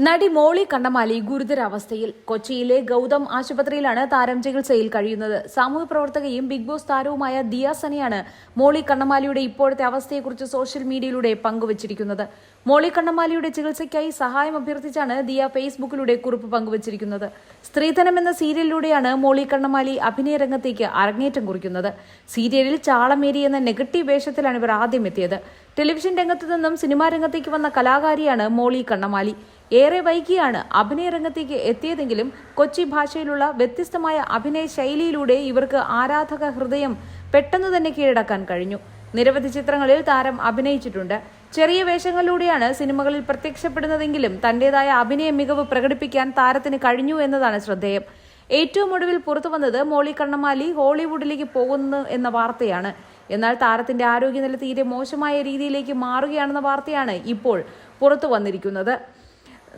നടി മോളി കണ്ണമാലി ഗുരുതരാവസ്ഥയിൽ. കൊച്ചിയിലെ ഗൗതം ആശുപത്രിയിലാണ് താരം ചികിത്സയിൽ കഴിയുന്നത്. സാമൂഹ്യപ്രവർത്തകയും ബിഗ് ബോസ് താരവുമായ ദിയ സനയാണ് മോളി കണ്ണമാലിയുടെ ഇപ്പോഴത്തെ അവസ്ഥയെക്കുറിച്ച് സോഷ്യൽ മീഡിയയിലൂടെ പങ്കുവച്ചിരിക്കുന്നത്. മോളി കണ്ണമാലിയുടെ ചികിത്സയ്ക്കായി സഹായം അഭ്യർത്ഥിച്ചാണ് ദിയ ഫേസ്ബുക്കിലൂടെ കുറിപ്പ് പങ്കുവച്ചിരിക്കുന്നത്. സ്ത്രീധനം എന്ന സീരിയലിലൂടെയാണ് മോളി കണ്ണമാലി അഭിനയ രംഗത്തേക്ക് അരങ്ങേറ്റം കുറിക്കുന്നത്. സീരിയലിൽ ചാളമേരി എന്ന നെഗറ്റീവ് വേഷത്തിലാണ് ഇവർ ആദ്യം എത്തിയത്. ടെലിവിഷൻ രംഗത്തു നിന്നും സിനിമാ രംഗത്തേക്ക് വന്ന കലാകാരിയാണ് മോളി കണ്ണമാലി. ഏറെ വൈകിയാണ് അഭിനയ രംഗത്തേക്ക് എത്തിയതെങ്കിലും കൊച്ചി ഭാഷയിലുള്ള വ്യത്യസ്തമായ അഭിനയ ശൈലിയിലൂടെ ഇവർക്ക് ആരാധക ഹൃദയം പെട്ടെന്ന് തന്നെ കീഴടക്കാൻ കഴിഞ്ഞു. നിരവധി ചിത്രങ്ങളിൽ താരം അഭിനയിച്ചിട്ടുണ്ട്. ചെറിയ വേഷങ്ങളിലൂടെയാണ് സിനിമകളിൽ പ്രത്യക്ഷപ്പെടുന്നതെങ്കിലും തന്റേതായ അഭിനയ മികവ് പ്രകടിപ്പിക്കാൻ താരത്തിന് കഴിഞ്ഞു എന്നതാണ് ശ്രദ്ധേയം. ഏറ്റവും ഒടുവിൽ പുറത്തു വന്നത് മോളി കണ്ണമാലി ഹോളിവുഡിലേക്ക് പോകുന്നു എന്ന വാർത്തയാണ്. എന്നാൽ താരത്തിന്റെ ആരോഗ്യനില തീരെ മോശമായ രീതിയിലേക്ക് മാറുകയാണെന്ന വാർത്തയാണ് ഇപ്പോൾ പുറത്തു വന്നിരിക്കുന്നത്.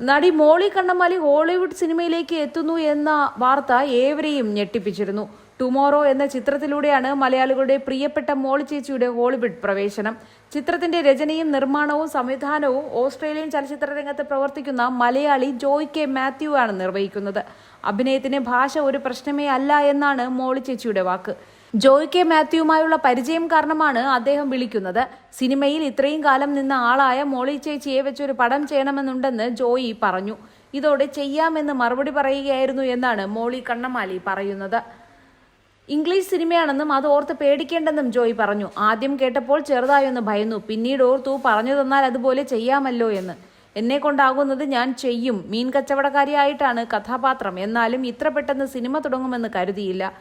നടി മോളി കണ്ണമാലി ഹോളിവുഡ് സിനിമയിലേക്ക് എത്തുന്നു എന്ന വാർത്ത ഏവരെയും ഞെട്ടിപ്പിച്ചിരുന്നു. ടുമോറോ എന്ന ചിത്രത്തിലൂടെയാണ് മലയാളികളുടെ പ്രിയപ്പെട്ട മോളി ചേച്ചിയുടെ ഹോളിവുഡ് പ്രവേശനം. ചിത്രത്തിന്റെ രചനയും നിർമ്മാണവും സംവിധാനവും ഓസ്ട്രേലിയൻ ചലച്ചിത്ര രംഗത്ത് പ്രവർത്തിക്കുന്ന മലയാളി ജോയ് കെ മാത്യു ആണ് നിർവഹിക്കുന്നത്. അഭിനയത്തിന് ഭാഷ ഒരു പ്രശ്നമേ അല്ല എന്നാണ് മോളി ചേച്ചിയുടെ വാക്ക്. ജോയ് കെ മാത്യുവുമായുള്ള പരിചയം കാരണമാണ് അദ്ദേഹം വിളിക്കുന്നത്. സിനിമയിൽ ഇത്രയും കാലം നിന്ന ആളായ മോളി ചേച്ചിയെ വെച്ചൊരു പടം ചെയ്യണമെന്നുണ്ടെന്ന് ജോയി പറഞ്ഞു. ഇതോടെ ചെയ്യാമെന്ന് മറുപടി പറയുകയായിരുന്നു എന്നാണ് മോളി കണ്ണമാലി പറയുന്നത്. ഇംഗ്ലീഷ് സിനിമയാണെന്നും അത് ഓർത്ത് പേടിക്കേണ്ടെന്നും ജോയി പറഞ്ഞു. ആദ്യം കേട്ടപ്പോൾ ചെറുതായൊന്ന് ഭയന്നു, പിന്നീട് ഓർത്തു പറഞ്ഞു തന്നാൽ അതുപോലെ ചെയ്യാമല്ലോ എന്ന്. എന്നെ കൊണ്ടാകുന്നത് ഞാൻ ചെയ്യും. മീൻ കച്ചവടക്കാരിയായിട്ടാണ് കഥാപാത്രം. എന്നാലും ഇത്ര പെട്ടെന്ന് സിനിമ തുടങ്ങുമെന്ന് കരുതിയില്ല.